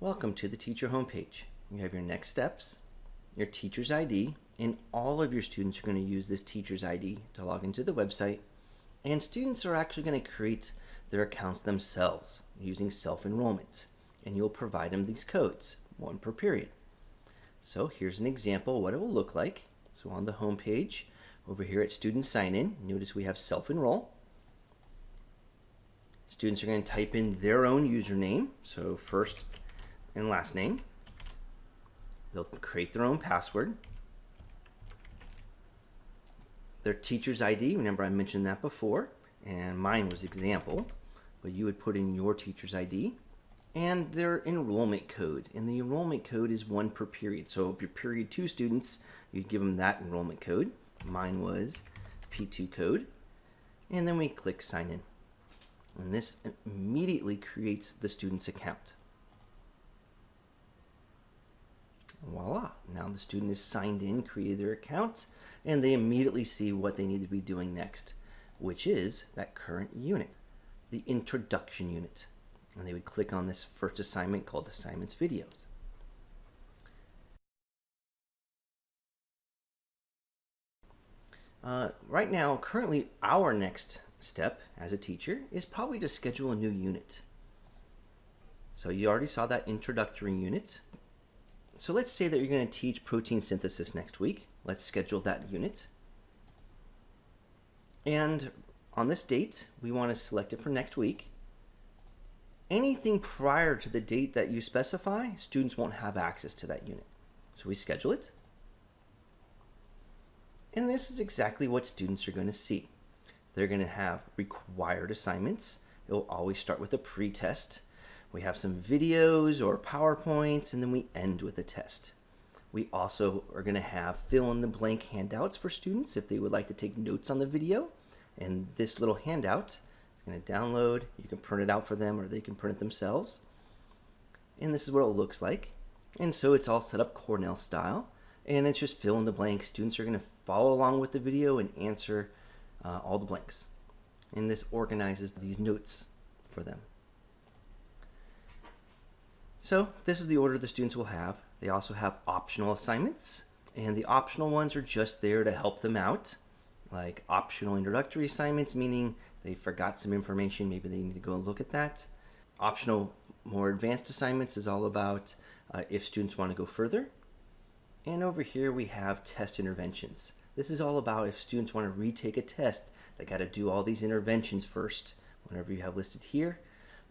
Welcome to the teacher homepage. You have your next steps, your teacher's ID, and all of your students are going to use this teacher's ID to log into the website. And students are actually going to create their accounts themselves using self-enrollment. And you'll provide them these codes, one per period. So here's an example of what it will look like. So on the homepage, over here at Student Sign In, notice we have self-enroll. Students are going to type in their own username, so first and last name. They'll create their own password. Their teacher's ID, remember I mentioned that before, and mine was example, but you would put in your teacher's ID. And their enrollment code, and the enrollment code is one per period. So if you're period 2 students, you'd give them that enrollment code. Mine was P2 code. And then we click sign in. And this immediately creates the student's account. Voila, now the student is signed in, created their account, and they immediately see what they need to be doing next, which is that current unit, the introduction unit. And they would click on this first assignment called Assignments Videos. Right now, currently, our next step as a teacher is probably to schedule a new unit. So you already saw that introductory unit. So let's say that you're going to teach protein synthesis next week. Let's schedule that unit. And on this date, we want to select it for next week. Anything prior to the date that you specify, students won't have access to that unit. So we schedule it. And this is exactly what students are going to see. They're going to have required assignments. It will always start with a pre-test. We have some videos or PowerPoints, and then we end with a test. We also are going to have fill-in-the-blank handouts for students if they would like to take notes on the video. And this little handout is going to download. You can print it out for them, or they can print it themselves. And this is what it looks like. And so it's all set up Cornell style. And it's just fill in the blanks. Students are going to follow along with the video and answer all the blanks. And this organizes these notes for them. So this is the order the students will have. They also have optional assignments, and the optional ones are just there to help them out, like optional introductory assignments, meaning they forgot some information, maybe they need to go and look at that. Optional more advanced assignments is all about if students want to go further. And over here we have test interventions. This is all about if students want to retake a test, they got to do all these interventions first, whatever you have listed here,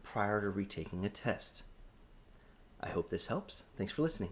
prior to retaking a test. I hope this helps. Thanks for listening.